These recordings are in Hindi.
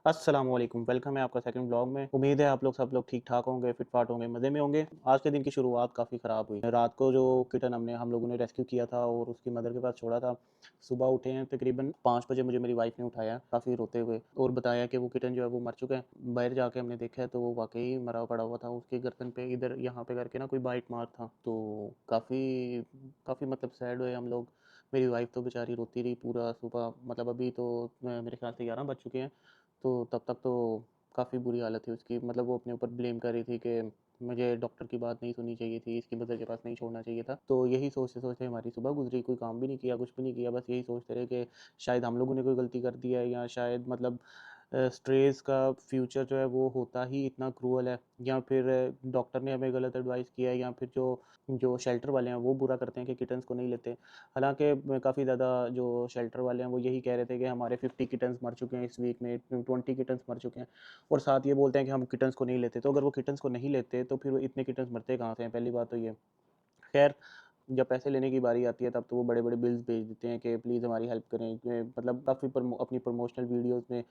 अस्सलाम वालेकुम, वेलकम है आपका सेकंड ब्लॉग में। उम्मीद है आप लोग सब लोग ठीक-ठाक होंगे, फिट-फाट होंगे, मज़े में होंगे। आज के दिन की शुरुआत काफ़ी ख़राब हुई। रात को जो किटन हम लोगों ने रेस्क्यू किया था और उसकी मदर के पास छोड़ा था, सुबह उठे हैं तकरीबन 5 बजे मुझे मेरी वाइफ़ ने उठाया काफ़ी रोते हुए और बताया कि वो किटन जो है वो मर चुका है। बाहर जाके हमने देखा है तो वो वाक़ई मरा पड़ा हुआ था। उसकी गर्दन पे इधर यहाँ पे करके ना कोई बाइट मार था। तो काफ़ी काफ़ी मतलब सैड हुए हम लोग। मेरी वाइफ़ तो बेचारी रोती रही पूरा सुबह, मतलब अभी तो मेरे ख़्याल से 11 बज चुके हैं। तो तब तक तो काफ़ी बुरी हालत थी उसकी, मतलब वो अपने ऊपर ब्लेम कर रही थी कि मुझे डॉक्टर की बात नहीं सुननी चाहिए थी, इसकी मदर के पास नहीं छोड़ना चाहिए था। तो यही सोचते-सोचते हमारी सुबह गुज़री, कोई काम भी नहीं किया, कुछ भी नहीं किया, बस यही सोचते रहे कि शायद हम लोगों ने कोई गलती कर दी है या शायद मतलब स्ट्रेस का फ्यूचर जो है वो होता ही इतना क्रूअल है, या फिर डॉक्टर ने हमें गलत एडवाइस किया है, या फिर जो जो शेल्टर वाले हैं वो बुरा करते हैं कि किटन्स को नहीं लेते। हालाँकि काफ़ी ज़्यादा जो शेल्टर वाले हैं वो यही कह रहे थे कि हमारे 50 किटन्स मर चुके हैं इस वीक में, 20 किटन्स मर चुके हैं, और साथ ये बोलते हैं कि हम किटन्स को नहीं लेते। तो अगर वो किटन्स को नहीं लेते तो फिर वो इतने किटन्स मरते कहाँ से हैं? पहली बात तो ये। ख़ैर, जब पैसे लेने की बारी आती है तब तो वो बड़े-बड़े बिल्स भेज देते हैं कि प्लीज़ हमारी हेल्प करें, कि मतलब काफ़ी अपनी प्रमोशनल वीडियोज़ में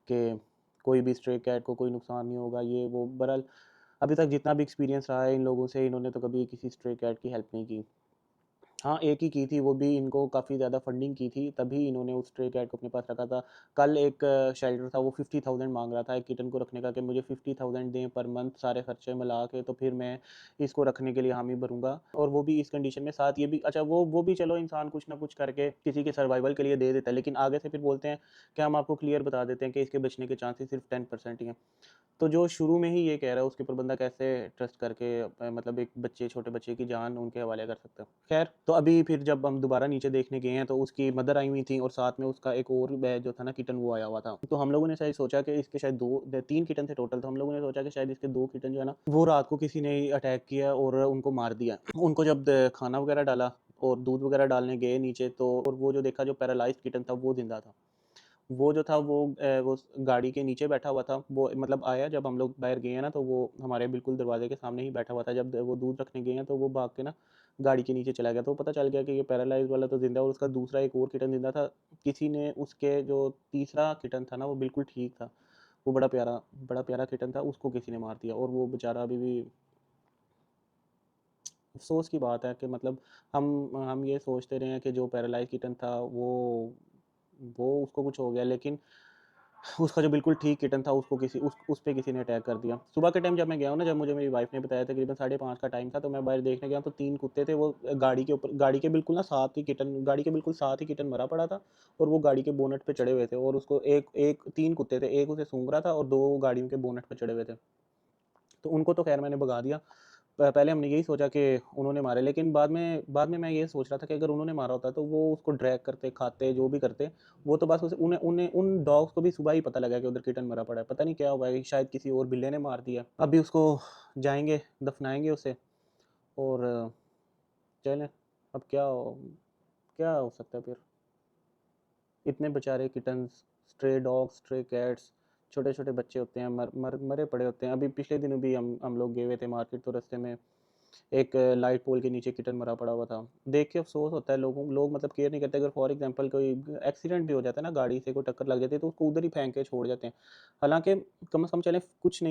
कि कोई भी स्ट्रे कैट को कोई नुकसान नहीं होगा, ये वो। बहरहाल अभी तक जितना भी एक्सपीरियंस रहा है इन लोगों से, इन्होंने तो कभी किसी स्ट्रे कैट की हेल्प नहीं की। हाँ, एक ही की थी, वो भी इनको काफ़ी ज़्यादा फंडिंग की थी, तभी इन्होंने उस स्ट्रे कैट को अपने पास रखा था। कल एक शेल्टर था, वो 50,000 माँग रहा था एक किटन को रखने का, कि मुझे 50,000 दें पर मंथ, सारे खर्चे मिला के, तो फिर मैं इसको रखने के लिए हामी भरूँगा। और वो भी इस कंडीशन में, साथ ये भी अच्छा, वो भी चलो इंसान कुछ ना कुछ करके किसी के सर्वाइवल के लिए दे देता है, लेकिन आगे से फिर बोलते हैं कि हम आपको क्लियर बता देते हैं कि इसके बचने के चांसेस सिर्फ़ 10% ही हैं। तो जो शुरू में ही ये कह रहा है, उसके ऊपर बंदा कैसे ट्रस्ट करके मतलब एक बच्चे, छोटे बच्चे की जान उनके हवाले कर सकता है। ख़ैर, तो अभी फिर जब हम दोबारा नीचे देखने गए हैं तो उसकी मदर आई हुई थी और साथ में उसका एक और जो था ना किटन, वो आया हुआ था। तो हम लोगों ने शायद सोचा कि इसके शायद 2 द 3 किटन थे टोटल, तो हम लोगों ने सोचा कि शायद इसके 2 किटन जो है ना, वो रात को किसी ने अटैक किया और उनको मार दिया। उनको जब खाना वग़ैरह डाला और दूध वग़ैरह डालने गए नीचे, तो और वो जो देखा, जो पैरालाइज़्ड किटन था वो ज़िंदा था। वो जो था वो गाड़ी के नीचे बैठा हुआ था। वो मतलब आया जब हम लोग बाहर गए हैं ना, तो वो हमारे बिल्कुल दरवाज़े के सामने ही बैठा हुआ था। जब वो दूध रखने गए हैं तो वो भाग के ना गाड़ी के नीचे चला गया। तो पता चल गया कि ये पैरालाइज़ वाला तो ज़िंदा है और उसका दूसरा एक और किटन ज़िंदा था। किसी ने उसके जो तीसरा किटन था ना, वो बिल्कुल ठीक था। वो बड़ा प्यारा किटन था, उसको किसी ने मार दिया और वो बेचारा अभी भी। अफ़सोस की बात है कि मतलब हम ये सोचते रहे हैं कि जो पैरालाइज़ किटन था वो उसको कुछ हो गया, लेकिन उसका जो बिल्कुल ठीक किटन था उसको उस पे किसी ने अटैक कर दिया। सुबह के टाइम जब मैं गया हूँ ना, जब मुझे मेरी वाइफ़ ने बताया, तकरीबन 5:30 का टाइम था, तो मैं बाहर देखने गया तो 3 कुत्ते थे, वो गाड़ी के बिल्कुल ना साथ ही किटन, गाड़ी के बिल्कुल साथ ही किटन मरा पड़ा था और वो गाड़ी के बोनट पे चढ़े हुए थे और उसको एक एक 3 कुत्ते थे, एक उसे सूँघ रहा था और 2 गाड़ियों के बोनट पे चढ़े हुए थे। तो उनको तो ख़ैर मैंने भगा दिया। पहले हमने यही सोचा कि उन्होंने मारे, लेकिन बाद में मैं ये सोच रहा था कि अगर उन्होंने मारा होता तो वो उसको ड्रैग करते, खाते, जो भी करते। वो तो बस उसे उन्हें उन्हें उन डॉग्स को भी सुबह ही पता लगा कि उधर किटन मरा पड़ा है। पता नहीं क्या हुआ है, शायद किसी और बिल्ली ने मार दिया। अभी उसको जाएँगे, दफ़नाएँगे उसे और चलें, अब क्या हो सकता है फिर? इतने बेचारे kittens, stray dogs, stray cats, छोटे-छोटे बच्चे होते हैं, मरे पड़े होते हैं। अभी पिछले दिनों भी हम लोग गए हुए थे मार्केट, तो रास्ते में एक लाइट पोल के नीचे किटन मरा पड़ा हुआ था। देख के अफ़सोस होता है, लोग मतलब केयर नहीं करते। अगर फॉर एग्ज़ाम्पल कोई एक्सीडेंट भी हो जाता है ना, गाड़ी से कोई टक्कर लग जाती है, तो उसको उधर ही फेंक के छोड़ जाते हैं। हालाँकि कम से कम चलें, कुछ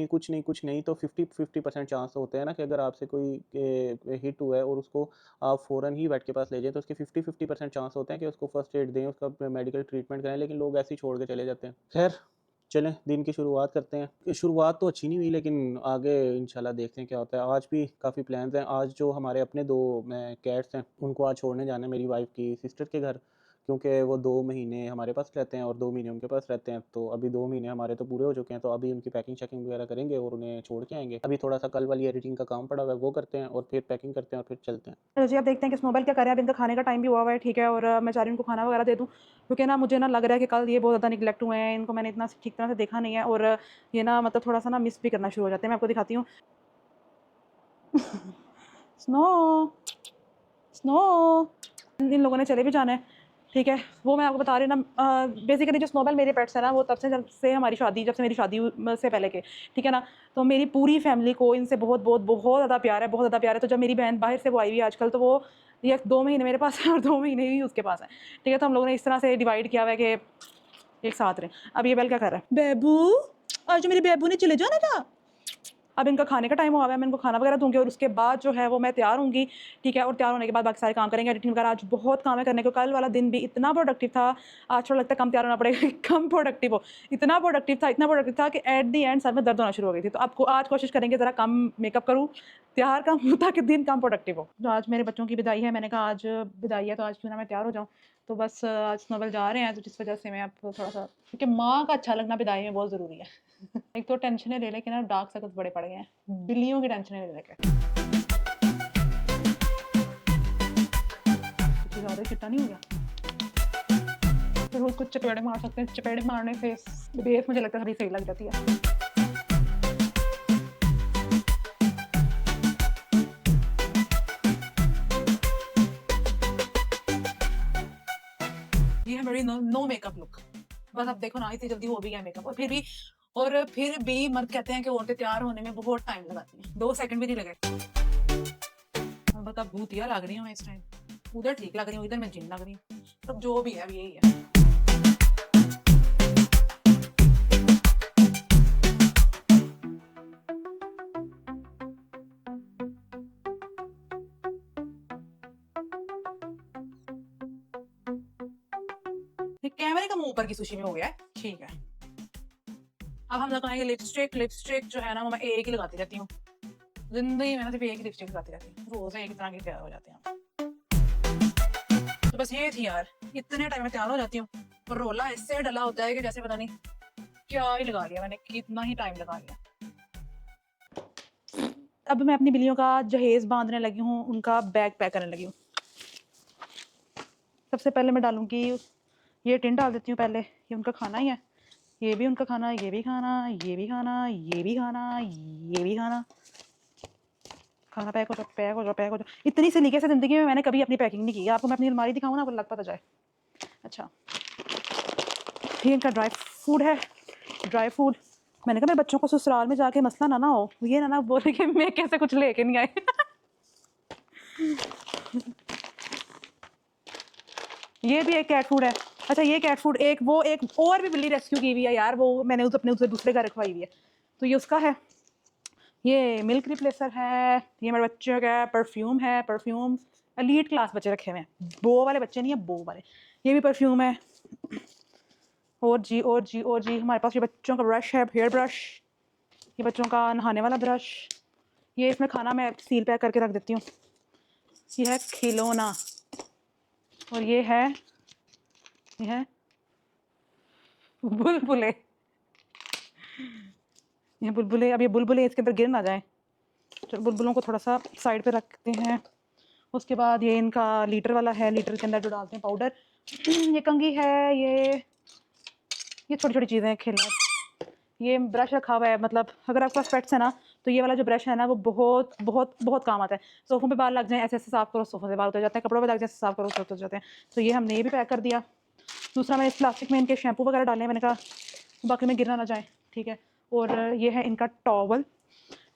नहीं तो 50% चांस तो होते हैं ना कि अगर आपसे कोई हिट हुआ है और उसको आप फ़ौरन ही वेट के पास ले जाएँ, तो उसके 50% चांस होते हैं कि उसको फर्स्ट एड दें, उसका मेडिकल ट्रीटमेंट कराएँ, लेकिन लोग ऐसे ही छोड़ के चले जाते हैं। ख़ैर, चलें दिन की शुरुआत करते हैं। शुरुआत तो अच्छी नहीं हुई, लेकिन आगे इंशाल्लाह देखते हैं क्या होता है। आज भी काफ़ी प्लान्स हैं। आज जो हमारे अपने 2 कैट्स हैं, उनको आज छोड़ने जाना है मेरी वाइफ़ की सिस्टर के घर, क्योंकि वो 2 महीने हमारे पास रहते हैं और 2 महीने उनके पास रहते हैं। तो अभी 2 महीने हमारे तो पूरे हो चुके हैं, तो अभी उनकी पैकिंग-शैकिंग वगैरह करेंगे और उन्हें छोड़ के आएँगे। अभी थोड़ा-सा कल वाली एडिटिंग का काम पड़ा हुआ है, वो करते हैं और फिर पैकिंग करते हैं और फिर चलते हैं। जी, अब देखते हैं कि स्नोबॉल क्या कर रहे हैं। अब इनका खाने का टाइम भी हुआ हुआ है, ठीक है, और मैं चाह रही हूँ इनको खाना वगैरह दे दूँ, क्योंकि ना मुझे ना लग रहा है कि कल ये बहुत ज़्यादा निग्लेक्ट हुए हैं, इनको मैंने इतना ठीक तरह से देखा नहीं है और ये ना मतलब थोड़ा-सा ना मिस भी करना शुरू हो जाते हैं। मैं आपको दिखाती हूँ। स्नो, स्नो, इन लोगों ने चले भी जाना है, ठीक है। वो मैं आपको बता रही हूँ ना, बेसिकली जो स्नोबॉल मेरे पेट्स हैं ना, वो तब से जब से मेरी शादी से पहले के, ठीक है ना। तो मेरी पूरी फैमिली को इनसे बहुत बहुत बहुत ज़्यादा प्यार है, बहुत ज़्यादा प्यार है। तो जब मेरी बहन बाहर से वो आई हुई है आजकल, तो वो ये 2 महीने मेरे पास है और 2 महीने ही उसके पास है, ठीक है। तो हम लोगों ने इस तरह से डिवाइड किया हुआ है कि एक साथ रहे। अब ये बेल क्या कर रहा है, बेबू आज जो मेरे बेबू ने चले जाना था। अब इनका खाने का टाइम हुआ है, मैं इनको खाना वगैरह दूंगी और उसके बाद जो है वो मैं तैयार होंगी, ठीक है। और तैयार होने के बाद बाकी सारे काम करेंगे, एडिटिंग वगैरह। आज बहुत काम है करने को, कल वाला दिन भी इतना प्रोडक्टिव था। आज थोड़ा लगता है कम तैयार होना पड़ेगा, कम प्रोडक्टिव हो। इतना प्रोडक्टिव था कि एट दी एंड सर में दर्द होना शुरू हो गई थी। तो आपको आज कोशिश करेंगे ज़रा कम मेकअप करूँ, तैयार कम हूँ, ताकि दिन कम प्रोडक्टिव हो। तो आज मेरे बच्चों की विदाई है, मैंने कहा आज विदाई है तो आज क्यों ना मैं तैयार हो जाऊँ। तो बस आज नोबल जा रहे हैं, तो जिस वजह से मैं अब थोड़ा सा, क्योंकि माँ का अच्छा लगना विदाई में बहुत ज़रूरी है। एक तो टेंशनें ले लेके ना डार्क सर्कल्स बड़े पड़ गए हैं, बिल्लियों की टेंशनें ले लेके। कुछ ज़्यादा चिट्टा नहीं हो गया, फिर उसको चपेड़े मार सकते हैं। चपेड़े मारने से बेस मुझे लगता है थोड़ी सही लग जाती है। ये है मेरी नो मेकअप लुक। बस अब देखो ना, इतनी जल्दी हो भी गया मेकअप, और फिर भी मर्द कहते हैं कि औरतें तैयार होने में बहुत टाइम लगाती हैं। 2 सेकंड भी नहीं लगे। अब बता, भूतिया लग रही हूँ मैं इस टाइम। उधर ठीक लग रही हूँ, इधर मैं जिन लग रही हूँ। अब जो भी है अब यही है। ये कैमरे का मुंह ऊपर की सुशी में हो गया है, ठीक है। अब हम लगाएंगे लिपस्टिक जो है ना वो मैं एक ही लगाती रहती हूँ। जिंदगी में ना सिर्फ एक ही लिपस्टिक लगाती रहती हूँ, रोज एक तरह की तैयार हो जाती हूँ। तो बस ये थी यार, इतने टाइम में तैयार हो जाती हूँ। और रोला ऐसे डला होता है कि जैसे पता नहीं क्या ही लगा लिया मैंने, कितना ही टाइम लगा लिया। अब मैं अपनी बिल्लियों का जहेज बांधने लगी हूँ, उनका बैग पैक करने लगी हूँ। सबसे पहले मैं डालूंगी ये टिन डाल देती हूँ पहले, ये उनका खाना ही है। ये भी उनका खाना, ये भी खाना, ये भी खाना, ये भी खाना, ये भी खाना। खाना पैक हो जाओ, पैक हो जाओ, पैक हो जाओ। इतनी सलीके से ज़िंदगी में मैंने कभी अपनी पैकिंग नहीं की। आपको मैं अपनी अलमारी दिखाऊँ ना, आपको लग पता जाए। अच्छा, ये इनका ड्राई फूड है। ड्राई फूड मैंने कहा मेरे बच्चों को ससुराल में जाके मसला ना हो, ये ना बोले कि मैं कैसे कुछ लेके नहीं आई। ये भी एक कैट फूड है। अच्छा, ये कैट फूड एक और भी बिल्ली रेस्क्यू की हुई है यार, वो मैंने अपने उसे दूसरे घर रखवाई हुई है, तो ये उसका है। ये मिल्क रिप्लेसर है। ये मेरे बच्चों का परफ्यूम है। परफ्यूम एलीट क्लास बच्चे रखे हुए हैं, बो वाले बच्चे नहीं है, बो वाले। ये भी परफ्यूम है। और जी हमारे पास ये बच्चों का ब्रश है, हेयर ब्रश। ये बच्चों का नहाने वाला ब्रश। ये इसमें खाना मैं सील पैक करके रख देती हूँ। ये है खिलौना। और ये है बुलबुले। ये बुलबुले, अब ये बुलबुले इसके अंदर गिर ना जाए। चलो बुलबुलों को थोड़ा सा साइड पे रखते हैं। उसके बाद ये इनका लीटर वाला है, लीटर के अंदर जो डालते हैं पाउडर। ये कंघी है। ये छोटी छोटी चीज़ें खेलना। ये ब्रश रखा हुआ है, मतलब अगर आपके पास पेट्स है ना, तो ये वाला जो ब्रश है ना वो बहुत बहुत बहुत काम आता है। सोफ़ों पे बाल लग जाए, ऐसे ऐसे साफ करो, सोफ़ों से बाल उतर जाते हैं। कपड़ों पे लग जाए, साफ करो, उतर जाते हैं। तो ये हमने ये भी पैक कर दिया। दूसरा, मैंने इस प्लास्टिक में इनके शैम्पू वगैरह डाले हैं, मैंने कहा बाकी में गिरना ना जाए, ठीक है। और ये है इनका टॉवल।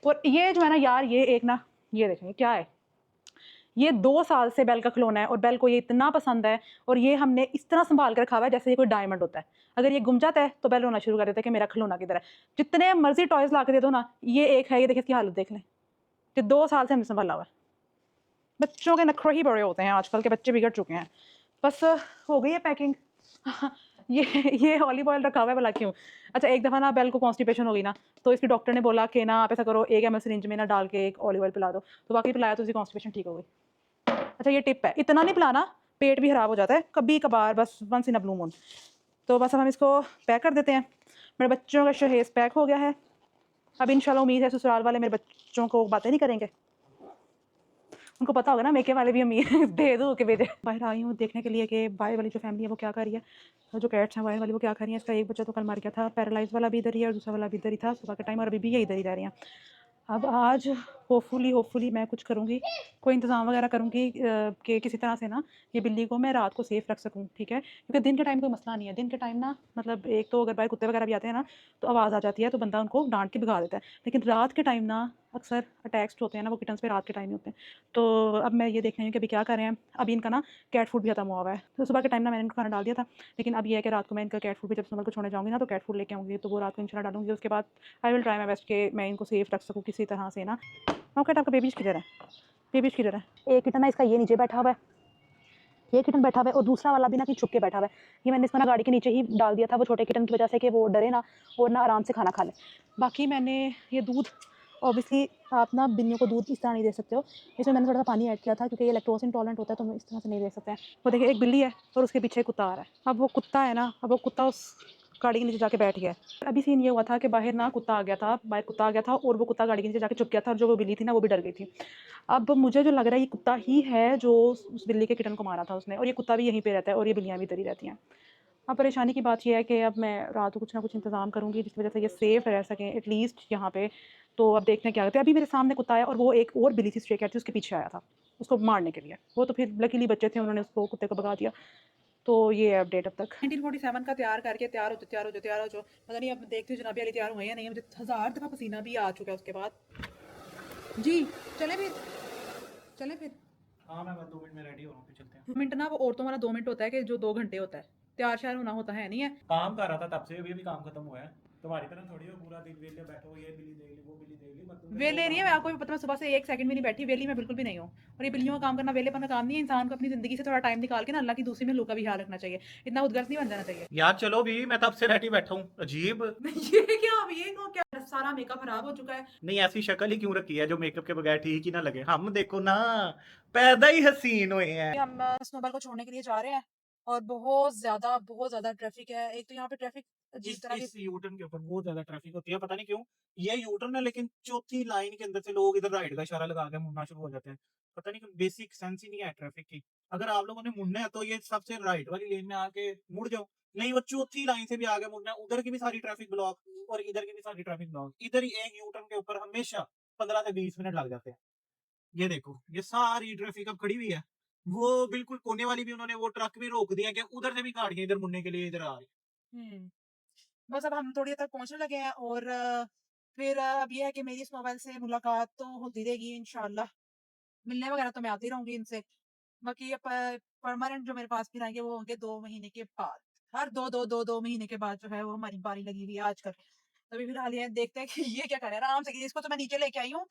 और ये जो है ना यार, ये एक ना, ये देखें क्या है। ये 2 साल से बेल का खिलौना है और बेल को ये इतना पसंद है। और ये हमने इस तरह संभाल कर रखा हुआ है जैसे ये कोई डायमंड होता है। अगर ये गुम जाता है तो बेल रोना शुरू कर देता है कि मेरा खिलौना किधर है। जितने मर्जी टॉयज ला के दे दो ना, ये एक है, ये देखिए इसकी हालत देख लें। ये 2 साल से हमने संभाला हुआ है। बच्चों के नखरे ही बड़े होते हैं, आजकल के बच्चे बिगड़ चुके हैं। बस हो गई है पैकिंग। ये ऑलिव ऑयल रखा हुआ है, भला क्यों। अच्छा, एक दफ़ा ना बेल को कॉन्स्टिपेशन हो गई ना, तो इसके डॉक्टर ने बोला कि ना आप ऐसा करो, 1 ml सिरिंज में ना डाल के एक ऑलिव ऑयल पिला दो। तो बाकी पिलाया तो उसकी कॉन्स्टिपेशन ठीक हो गई। अच्छा, ये टिप है, इतना नहीं पिलाना, पेट भी खराब हो जाता है कभी कभार, बस once in a blue moon. तो बस अब हम इसको पैक कर देते हैं। मेरे बच्चों का शहेज पैक हो गया है। अब इंशाल्लाह उम्मीद है ससुराल वाले मेरे बच्चों को बातें नहीं करेंगे। उनको पता होगा ना मेके वाले भी उम्मीद दे दो के भेजे। बाहर आई हूँ देखने के लिए कि बाहर वाली जो फैमिली है वो क्या कर रही है, और जो कैट्स हैं बाहर वाली वो क्या कर रही है। इसका एक बच्चा तो कल मर गया था, पैरालाइज वाला भी इधर ही है और दूसरा वाला भी इधर ही था सुबह के टाइम, और अभी भी ये इधर ही रह रही हैं। अब आज होपफुली मैं कुछ करूँगी, कोई इंतज़ाम वगैरह करूँगी कि किसी तरह से ना ये बिल्ली को मैं रात को सेफ़ रख सकूँ, ठीक है? क्योंकि दिन के टाइम कोई मसला नहीं है, दिन के टाइम ना मतलब एक तो अगर बाहर कुत्ते वगैरह भी आते हैं ना, तो आवाज़ आ जाती है, तो बंदा उनको डाँट के भगा देता है। लेकिन रात के टाइम ना अक्सर अटैक्स होते हैं ना, वो किटन्स पे रात के टाइम ही होते हैं। तो अब मैं ये देख रही हूँ कि अभी क्या कर रहे हैं, अभी इनका ना कैट फूड भी ख़त्म हुआ हुआ है। तो सुबह के टाइम ना मैंने इनको खाना डाल दिया था, लेकिन अब ये है कि रात को मैं इनका कैट फूड भी जब सुबह को छोड़ने जाऊँगी ना, तो कैट फूड लेके आऊँगी, तो वो रात को इंशाल्लाह डालूँगी। उसके बाद I will try my best कि मैं इनको सेफ़ रख सकूँ किसी तरह से ना। ओके, आपका बेबीज़ किधर है? बेबीज़ किधर है? एक किटन है इसका ये नीचे बैठा हुआ है, ये किटन बैठा हुआ है और दूसरा वाला भी ना कहीं छुप के बैठा हुआ है। ये मैंने इसको ना गाड़ी के नीचे ही डाल दिया था वो छोटे किटन की वजह से कि वो डरे ना और ना आराम से खाना खा ले। बाकी मैंने ये दूध ऑब्वियसली आप ना बिल्लियों को दूध इस तरह नहीं दे सकते हो, इसमें मैंने थोड़ा सा पानी ऐड किया था क्योंकि ये लैक्टोज़ इंटॉलरेंट होता है, तो हम इस तरह से नहीं दे सकते हैं। वो देखिए एक बिल्ली है और उसके पीछे कुत्ता आ रहा है। अब वो कुत्ता है ना, अब वो कुत्ता उस गाड़ी के नीचे जाके बैठ गया है। अभी सीन ये हुआ था कि बाहर ना कुत्ता आ गया था, बाहर कुत्ता आ गया था और वो कुत्ता गाड़ी के नीचे जाके छुप गया था और जो वो बिल्ली थी ना वो भी डर गई थी। अब मुझे जो लग रहा है ये कुत्ता ही है जो उस बिल्ली के किटन को मारा था उसने, और ये कुत्ता भी यहीं पे रहता है और ये बिल्लियाँ भी इधर ही रहती हैं। अब परेशानी की बात ये है कि अब मैं रात को कुछ ना कुछ इंतज़ाम करूँगी जिसकी वजह से ये सेफ़ रह सकें एटलीस्ट यहाँ पे। तो अब देखते हैं क्या करते हैं। अभी मेरे सामने कुत्ता आया और वो एक और बिल्ली थी, स्ट्रे कैट थी, उसके पीछे आया था उसको मारने के लिए। वो तो फिर लकीली बच्चे थे, उन्होंने उसको कुत्ते को भगा दिया। तो ये है अपडेट अब तक। 1947 का तैयार करके तैयार हो जाओ। पता नहीं अब देखती हूँ जनाबी वाली तैयार हुए या नहीं, मुझे 1000 दफ़ा पसीना भी आ चुका है उसके बाद। जी चलें फिर। हाँ, मैं बस 2 मिनट में रेडी हो रहा हूँ, फिर चलते हैं। मिनट ना वो औरतों वाला 2 मिनट होता है कि जो 2 घंटे होता है, तैयार श्यार होना होता है नहीं है। काम कर रहा था तब से, अभी काम खत्म हुआ है। तुम्हारी तरह थोड़ी हो पूरा दिन वेले बैठो, ये बिल्ली देख ली, वो बिल्ली देख ली, मतलब वेले नहीं है, मैं आपको भी पता, मैं सुबह से 1 सेकंड भी नहीं बैठी, वेली मैं बिल्कुल भी नहीं हूँ। और ये बिल्लियों का काम करना वेलेपन का काम नहीं है। इंसान को अपनी ज़िंदगी से थोड़ा टाइम निकाल के ना अल्लाह की दूसरी में का भी ख्याल रखना चाहिए। इतना उदगर्स नहीं बन जाना चाहिए। यार चलो भी, मैं तब से रेडी बैठा हूँ। अजीब। ये क्या, अब ये को क्या, सारा मेकअप खराब हो चुका है। नहीं, ऐसी शक्ल ही क्यों रखी है जो मेकअप के बगैर ठीक ही ना लगे। हम देखो ना, पैदा ही हसीन हुए हैं। हम स्नोबॉल को छोड़ने के लिए जा रहे हैं और बहुत ज़्यादा ट्रैफिक है। एक तो यहाँ पे ट्रैफिक अजीब तरह की। इस यूटर्न के ऊपर बहुत ज्यादा ट्रैफिक होती है, पता नहीं क्यों। ये यूटर्न है, लेकिन चौथी लाइन के अंदर से लोग इधर राइट का इशारा लगा के मुड़ना शुरू हो जाते हैं। पता नहीं क्यों, बेसिक सेंस ही नहीं है ट्रैफिक की। अगर आप लोगों ने मुड़ना है तो ये सबसे राइट वाली लेन में आके मुड़ जाओ। नहीं, वो चौथी लाइन से भी आगे मुड़ना है, उधर की भी सारी ट्रैफिक ब्लॉक और इधर की भी सारी ट्रैफिक ब्लॉक। इधर ही एक यूटर्न के ऊपर हमेशा 15 से 20 मिनट लग जाते हैं। ये देखो, ये सारी ट्रैफिक अब खड़ी हुई है। वो बिल्कुल कोने वाली भी उन्होंने वो ट्रक भी रोक दिया कि उधर से भी गाड़ियां इधर मुड़ने के लिए इधर आ रही। बस अब हम थोड़ी देर तक पहुंचने लगे हैं और फिर अब ये है कि मेरी इस मोबाइल से मुलाकात तो होती रहेगी इंशाल्लाह। मिलने वगैरह तो मैं आती रहूंगी इनसे। बाकी ये परमानेंट जो मेरे पास फिर आएंगे वो होंगे 2 महीने के बाद। हर दो महीने के बाद जो है वो हमारी बारी लगी हुई है आजकल। तभी फिलहाल ये देखते हैं कि ये क्या करे आराम से। इसको तो मैं नीचे लेके आई हूँ,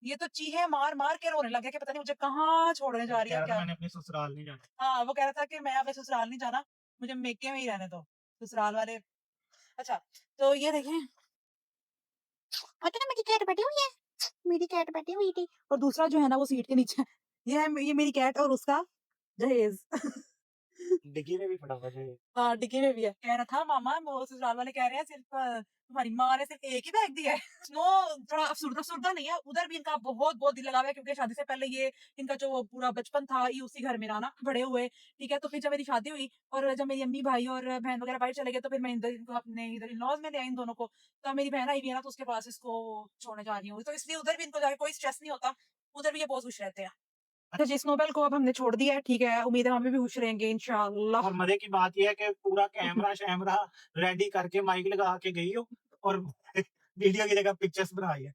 ये तो चीहे मार मार के रोने लग गया कि पता नहीं मुझे कहाँ छोड़ने जा रही है क्या। मैंने अपने ससुराल नहीं जाना। हाँ, वो कह रहा था कि मैं अपने ससुराल नहीं जाना, मुझे मेके में ही रहने दो, ससुराल वाले। अच्छा, तो ये देखें, मेरी कैट बैठी हुई है, मेरी कैट बैठी हुई थी। और दूसरा जो है ना वो सीट के नीचे, ये मेरी कैट और उसका जहेज। डिग्गी में भी पड़ा हुआ है। हाँ, डिग्गी में भी है। कह रहा था मामा, वो ससुराल वाले कह रहे हैं सिर्फ तुम्हारी माँ ने सिर्फ एक ही बैग दिया है। स्नो थोड़ा अफसुर्दा नहीं है, उधर भी इनका बहुत दिल लगा हुआ है क्योंकि शादी से पहले ये इनका जो पूरा बचपन था ये उसी घर में रहा ना, बड़े हुए। ठीक है, तो फिर जब मेरी शादी हुई और जब मेरी अम्मी भाई और बहन वगैरह बाहर चले गए तो फिर मैं इनको अपने इधर इन-लॉज में ले आई इन दोनों को। तो मेरी बहन आई हुई है ना, तो उसके पास इसको छोड़ने जा रही हूँ, तो इसलिए उधर भी इनको जाके कोई स्ट्रेस नहीं होता, उधर भी ये बहुत खुश रहते हैं। अच्छा जी, स्नोबेल को अब हमने छोड़ दिया है, ठीक है, उम्मीद है हम भी खुश रहेंगे इंशाल्लाह। और मजे की बात यह है कि पूरा कैमरा शैमरा रेडी करके माइक लगा के गई हो और वीडियो की जगह पिक्चर्स बनाई है।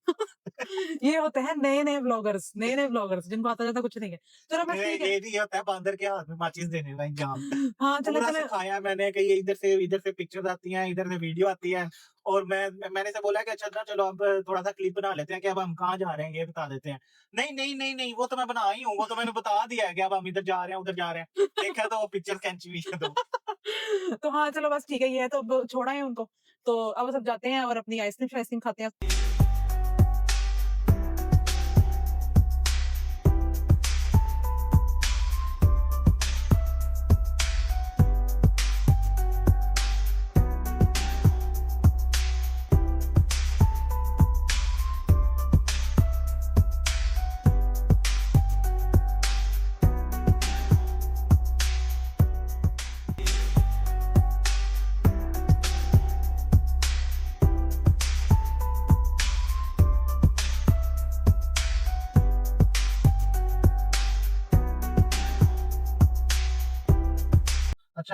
ये होते हैं नए व्लॉगर्स, नए व्लॉगर्स जिनको आता जाता कुछ नहीं है। चलो बस ठीक है। ये भी होता है बंदर के हाथ में माचिस देने का इंजाम। हाँ, चलो पूरा चलो। सिखाया मैंने कि ये इधर से पिक्चर्स आती हैं, इधर से वीडियो आती है। और मैंने से बोला कि अच्छा ना चलो अब थोड़ा सा क्लिप बना लेते हैं कि अब हम कहाँ जा रहे हैं ये बता देते हैं। नहीं, वो तो मैं बना ही हूँ, वो तो मैंने बता दिया है कि अब हम इधर जा रहे हैं, उधर जा रहे हैं। देखा तो वो पिक्चर खींची हुई है तो। तो हाँ, चलो बस ठीक है, ये है तो अब छोड़ा है उनको। तो अब सब जाते हैं और अपनी आइसक्रीम शाइसक्रीम खाते हैं।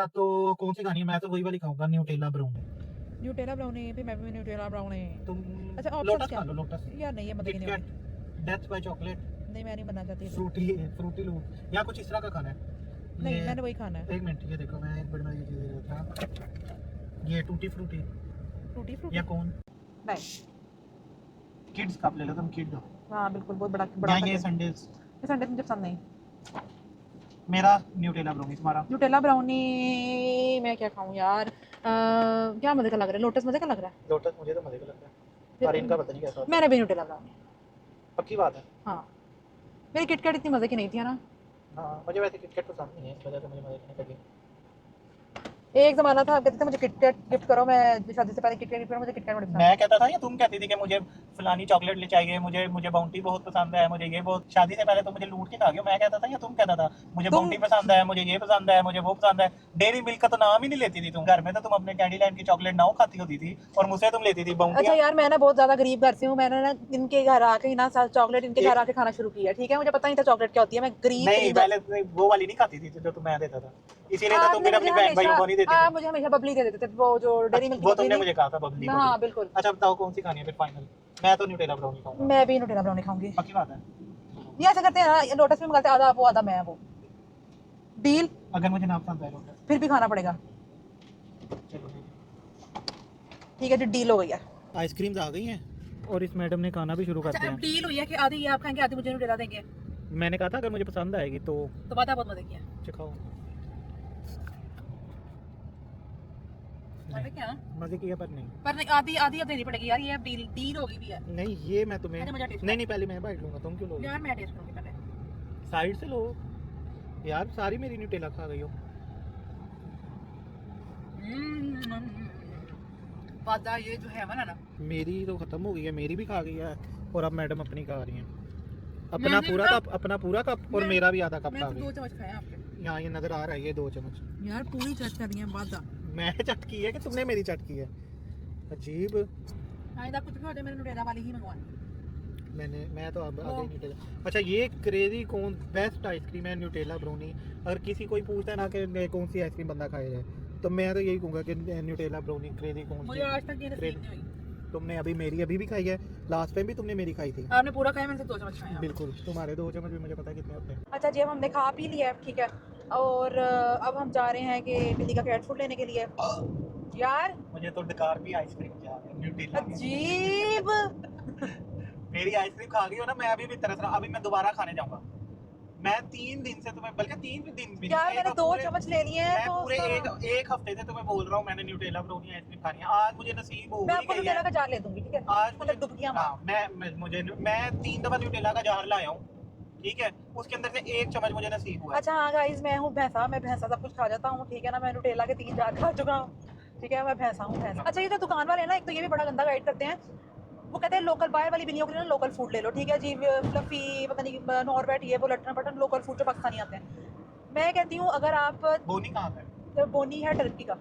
अच्छा तो कौन सी खानी है? मैं तो वही वाली खाऊंगा, न्यूटेला ब्राउनी। न्यूटेला ब्राउनी, फिर मैं भी न्यूटेला ब्राउनी। तुम अच्छा ऑप्शंस लोटस क्या? खा लो, लोटस। यार नहीं, ये मजे की नहीं होगी। किटकैट, डेथ बाय चॉकलेट, नहीं मैं नहीं बनना चाहती ये। फ्रूटी, फ्रूटी लूप या कुछ इस तरह का खाना है। नहीं मैंने वही खाना है। एक मिनट, ये देखो मैं एक बड़ा ये चीज दे रहा था, ये टूटी फ्रूटी फ्रूटी फ्रूटी या कौन नहीं। किड्स कप ले लो तुम, किड दो हाँ बिल्कुल, बहुत बड़ा बड़ा या ये ये संडेज। संडे मुझे पसंद नहीं। मेरा न्यूटेला ब्राउनी, तुम्हारा? Nutella brownie. मैं क्या खाऊं यार, क्या मजे का लग रहा है, लोटस मजे का लग रहा है। लोटस मुझे तो मजे का लगता है, पर इनका पता नहीं कैसा होता है। मैंने भी न्यूटेला ब्राउनी। पक्की बात है। हाँ मेरी किटकैट इतनी मजे की नहीं थी ना। हाँ मुझे वैसे किटकैट पसंद नहीं है, इस वजह से मुझे मजे नहीं लगी। एक जमाना था, कहते थे मुझे किटकैट गिफ्ट करो, मैं शादी से पहले किटकैट गिफ्ट करो, मुझे किटकैट बड़ी पसंद मैं कहता था या तुम कहती थी कि मुझे फलानी चॉकलेट ले चाहिए, मुझे मुझे बाउंटी बहुत पसंद है, मुझे ये बहुत, शादी से पहले तो मुझे लूट के खा गए। मैं कहता था या तुम कहता था मुझे बाउंटी पसंद है, मुझे ये पसंद है, मुझे वो पसंद है। डेयरी मिल्क का तो नाम ही नहीं लेती थी तुम। घर में तो तुम अपने कैडी लैंड की चॉकलेट नाउ खाती होती थी और मुझसे तुम लेती थी बाउंटी। अच्छा यार मैं ना बहुत ज्यादा गरीब घर से हूँ, मैंने ना इनके घर आके ही ना चॉकलेट इनके घर आके खाना शुरू किया, ठीक है। मुझे पता नहीं था चॉकलेट क्या होती है, मैं गरीब नहीं पहले वो वाली नहीं खाती थी जो तुम मैं देता था, इसीलिए तो तुम आपने मेरे मुझे अपने बहन भाइयों को नहीं देती आप थी। मुझे हमेशा बबली दे देते थे, वो जो डेयरी मिल्क वो तुमने मुझे कहा था बबली। हाँ बिल्कुल। अच्छा बताओ कौन सी खानी है फिर फाइनल? मैं तो न्यूटेला ब्राउनी खाऊंगा। मैं भी न्यूटेला ब्राउनी खाऊंगी। पक्की बात है। ये ऐसे करते हैं ना, लोटस में मंगाते हैं, आधा आप वो आधा मैं वो डील, अगर मुझे ना पसंद आए लोटस फिर भी खाना पड़ेगा। ठीक है जी, डील हो गई है। आइसक्रीम्स आ गई हैं और इस मैडम ने खाना भी शुरू कर दिया। अब डील हुई है कि आधी ये आप खाएंगे, आधी मुझे न्यूटेला देंगे। मैंने कहा था अगर मुझे पसंद आएगी तो बात बहुत मजे की है। चखाओ। मजे क्या मजे किया पर नहीं, आधी आधी अब देनी पड़ेगी यार, ये अब डील डील हो गई भी है। नहीं ये मैं तुम्हें अरे मुझे taste नहीं पहले मैं बाइट लूंगा, तुम क्यों लोगे? यार मैं टेस्ट करूंगी पहले। साइड से लो यार, सारी मेरी न्यूटेला खा गई हो। वादा ये जो है ना मेरी तो खत्म हो गई है, मेरी भी खा गई है और अब मैडम अपनी खा रही हैं। अपना पूरा कप, अपना पूरा कप और मेरा भी आधा कप खा गई। 2 चम्मच खाए आपके। यहाँ ये नजर आ रहा है, ये 2 चम्मच यार पूरी चट कर रही है वादा। मैं चट की है कि तुमने मेरी चट की है? अजीब। आइंदा कुछ भी हो जाए मैंने न्यूटेला वाली ही मंगवानी। मैं तो अब आगे न्यूटेला। अच्छा ये क्रेजी कौन बेस्ट आइसक्रीम है? Nutella brownie. अगर किसी कोई पूछता है ना कि कौन सी आइसक्रीम बंदा खाया जाए तो मैं तो यही कहूँगा कि न्यूटेला ब्राउनी क्रेजी कौन सी। मुझे आज तक ये नसीब नहीं हुई। तुमने अभी मेरी अभी भी खाई है, लास्ट टाइम भी तुमने मेरी खाई थी। आपने पूरा खाया, मैंने सिर्फ 2 चम्मच खाए हैं। बिल्कुल, तुम्हारे 2 चम्मच भी मुझे पता है कितने होते हैं। अच्छा जी, अब हमने खा पी लिया है, ठीक है। और अब हम जा रहे हैं कि बिल्ली का कैट फूड लेने के लिए। यार मुझे तो डकार भी आइसक्रीम जा रहा है न्यूटेला की। अजीब। मेरी आइसक्रीम खा गई हो ना, मैं अभी भी तरस रहा, अभी मैं दोबारा खाने जाऊंगा। मैं 3 दिन से तुम्हें, बल्कि 3 दिन भी यार मैंने 2 चम्मच ले लिए हैं मैं तो पूरे एक हफ्ते से तुम्हें बोल रहा हूँ मैंने न्यूटेला ब्राउनी आइसक्रीम खानी है। आज मुझे नसीब हो मैं गई आपको है। न्यूटेला का जार ले दूंगी, ठीक है। आज मुझे मतलब डुबकियां मार। हाँ, मैं 3 दफा न्यूटेला का जार लाया हूँ, ठीक है। उसके अंदर से 1 चम्मच मुझे नसीब हुआ है। अच्छा हाँ गाइस, मैं हूँ भैंसा, मैं भैंसा सब कुछ खा जाता हूँ, ठीक है ना। मैं न्यूटेला के 3 जार खा चुका हूँ, ठीक है। मैं भैंसा हूँ, भैंसा। अच्छा ये जो दुकान वाले हैं ना, एक तो ये भी बड़ा गंदा गाइड करते हैं। वो कहते हैं लोकल, बाहर वाली बिल्लियों के लिए ना लोकल फूड ले लो, ठीक है जी। फ्लफी पता नहीं नॉर्वेट, ये वो लटन पटन लोकल फूड जो पाकिस्तानी आते हैं। मैं कहती हूँ अगर आप बोनी कहाँ है? तो बोनी है टर्की का।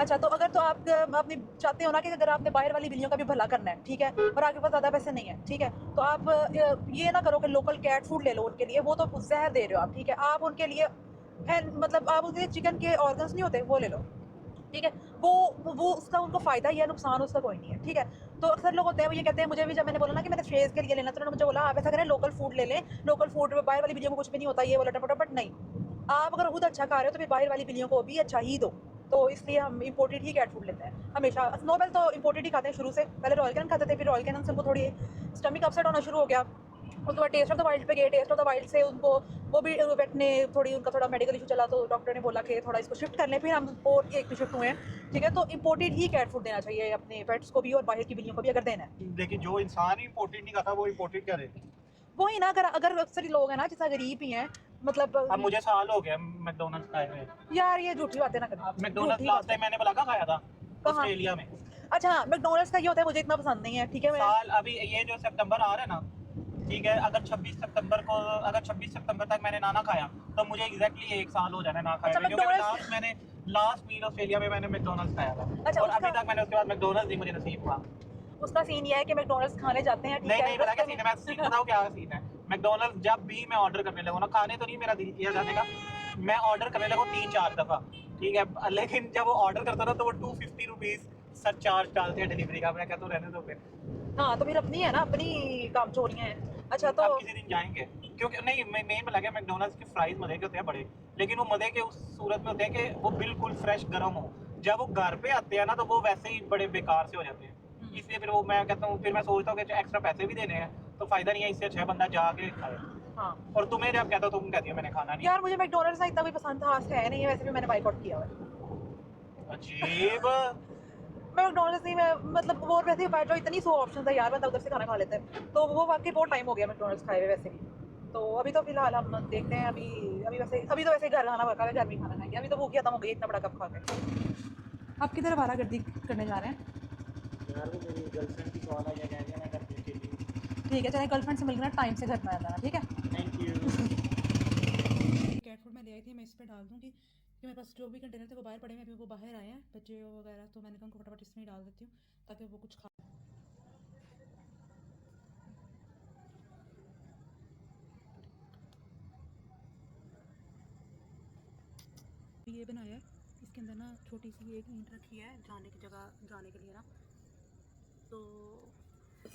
अच्छा तो अगर तो आप अपनी चाहते हो ना कि अगर आपने बाहर वाली बिल्लियों का भी भला करना है, ठीक है, और आपके पास ज़्यादा पैसे नहीं है, ठीक है, तो आप ये ना करो कि लोकल कैट फूड ले लो उनके लिए। वो तो जहर दे रहे हो आप, ठीक है। आप उनके लिए मतलब आप उनके चिकन के ऑर्गन्स नहीं होते, वो ले लो, ठीक है। वो उसका उनको फ़ायदा ही है, नुकसान उसका कोई नहीं है, ठीक है। तो अक्सर लोग होते हैं वो ये कहते हैं, मुझे भी जब मैंने बोला ना कि मैंने फेस के लिए लेना, तो उन्होंने मुझे बोला आप ऐसा करें लोकल फूड ले लें, लोकल फूड बाहर वाली बिल्लियों को कुछ भी नहीं होता, ये वो लटपटा। बट नहीं, आप अगर खुद अच्छा खा रहे हो तो फिर बाहर वाली बिल्लियों को भी अच्छा ही दो। तो इसलिए हम इंपोर्टेड ही कैट फूड लेते हैं हमेशा। स्नोबेल तो इंपोर्टेड ही खाते हैं शुरू से, पहले रॉयल कैन खाते थे, फिर रॉयल कैन से उनको थोड़ी स्टमक अपसेट होना शुरू हो गया। उसके बाद टेस्ट ऑफ द वाइल्ड पे गए, टेस्ट ऑफ द वाइल्ड से उनको वो भी वेट ने उनका थोड़ा मेडिकल इशू चला, तो डॉक्टर ने बोला कि थोड़ा इसको शिफ्ट कर लें, फिर हम और एक भी शिफ्ट हुए हैं, ठीक है। तो इंपोर्टेड ही कैट फूड देना चाहिए अपने पेट्स को भी और बाहर की बिल्लियों को भी अगर देना है। देखिए जो इंसान ही इंपोर्टेड नहीं खाता वो इंपोर्टेड क्या देते? वही ना, अगर अक्सर लोग हैं ना जैसा गरीब ही हैं, मतलब अब मुझे साल हो गया मैकडॉनल्ड्स खाए हुए। यार ये झूठी बातें ना करें। मैकडॉनल्ड्स लास्ट टाइम मैंने बलाका खाया था ऑस्ट्रेलिया में। अच्छा मैकडॉनल्ड्स का ये होता है, मुझे इतना पसंद नहीं है, ठीक है। साल अभी ये जो सितंबर आ रहा है ना, ठीक है, अगर 26 सितंबर तक मैंने ना खाया तो मुझे एग्जैक्टली 1 साल हो जाना ना खाया। अच्छा, क्योंकि लास्ट मील ऑस्ट्रेलिया में मैंने मैकडॉनल्ड्स खाया था। अच्छा, और अभी तक मैंने उसके बाद मैकडॉनल्ड्स ही मुझे नसीब हुआ। उसका सीन ये है कि मैकडॉनल्ड्स खाने जाते हैं, ठीक है। नहीं पता क्या सीन है, मैं सीन बताऊं क्या सीन है। मैकडॉनल्ड्स जब भी मैं ऑर्डर करने लगूं ना, खाने तो नहीं मेरा दिल किया जाने का, मैं ऑर्डर करने लगूं 3-4 दफा, ठीक है, लेकिन जब वो ऑर्डर करता ना तो वो 250 रुपीज़ सर चार्ज डालते हैं डिलीवरी का। मैं कहता हूँ रहने दो फिर, हाँ तो फिर अपनी है ना, अपनी काम चोरियाँ हैं। अच्छा तो आप किसी दिन जाएंगे, क्योंकि नहीं मैं मेन में लगा मैकडोनल्ड्स के फ्राइज मज़े के होते हैं बड़े, लेकिन वो मज़े के उस सूरत में होते हैं कि वो बिल्कुल फ्रेश गर्म हो। जब वो घर पे आते हैं ना तो वो वैसे ही बड़े बेकार से हो जाते हैं। इसलिए फिर वो मैं कहता हूँ, फिर मैं सोचता हूँ कि एक्स्ट्रा पैसे भी देने हैं तो फ़ायदा नहीं है, इससे अच्छा बंदा जाके खाए। हाँ और तुम्हें जब कहता हो तुम कहती हो मैंने खाना नहीं। यार, मुझे मैकडोनल्ड्स ना इतना भी पसंद खास है नहीं है, वैसे भी मैंने बाइकआउट किया हुआ है। अजीब। मैं मैकडोनल्ड्स नहीं, मैं मतलब वो वैसे ही जो इतनी सौ ऑप्शन है यार, बंदा उधर से खाना खा लेता है, तो वो वाकई बहुत टाइम हो गया मैकडोनल्ड्स खाए हुए वैसे भी। तो अभी तो फिलहाल हम देखते हैं, अभी अभी वैसे अभी तो वैसे घर खाना पका है, घर में खाना खाएंगे। अभी तो भूख खत्म हो गई इतना बड़ा कप खा के। आप किधर आवारागर्दी करने जा रहे हैं? यार वो मेरी गर्लफ्रेंड की कॉल आई है, कह रही है मैं घर पे अकेली हूँ। ठीक है, चले गर्लफ्रेंड से मिलकर ना टाइम से घर में आ जाना, ठीक है? Thank you. कैट फूड मैं ले आई थी, मैं इस पर डाल दूँगी कि मेरे पास जो भी कंटेनर थे वो बाहर पड़े हैं, अभी वो बाहर आए हैं बच्चे वगैरह, तो मैंने कहा उनको फटाफट इसमें ही डाल देती हूँ ताकि वो कुछ खा। ये बनाया है, इसके अंदर ना छोटी सी एक ईंट रखी है जाने की जगह जाने के लिए ना, तो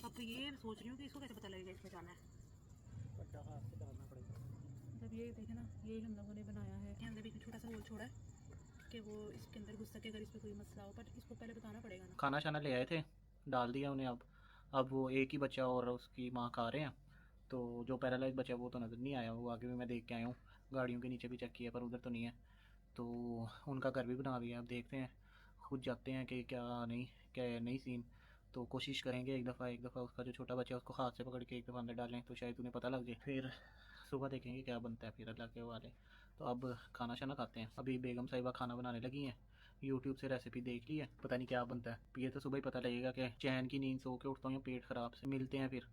अब ये सोच रही हूँ कि इसको कैसे पता लगेगा इसमें जाना है। बट्टा हाथ से डालना पड़ेगा। जब ये देखे ना, ये हम लोगों ने बनाया है, इसके अंदर भी एक छोटा सा होल छोड़ा है कि वो इसके अंदर घुस सके अगर इस पर कोई मसला हो, पर इसको पहले बताना पड़ेगा ना। खाना शाना ले आए थे, डाल दिया उन्हें। अब वो एक ही बच्चा और उसकी माँ खा रहे हैं। तो जो पैरालाइज बच्चा वो तो नज़र नहीं आया, वो आगे भी मैं देख के आया हूँ, गाड़ियों के नीचे भी चेक किया पर उधर तो नहीं है। तो उनका घर भी बना दिया, अब देखते हैं खुद जाते हैं कि क्या नहीं सीन। तो कोशिश करेंगे एक दफ़ा उसका जो छोटा बच्चा है उसको हाथ से पकड़ के एक दफ़ा अंदर डालें तो शायद उन्हें पता लग जाए, फिर सुबह देखेंगे क्या बनता है फिर अल्लाह के वाले। तो अब खाना शाना खाते हैं। अभी बेगम साहिबा खाना बनाने लगी हैं, यूट्यूब से रेसिपी देख ली है, पता नहीं क्या बनता है। ये तो सुबह ही पता लगेगा कि चैन की नींद सो के उठता हूँ या पेट ख़राब से। मिलते हैं फिर।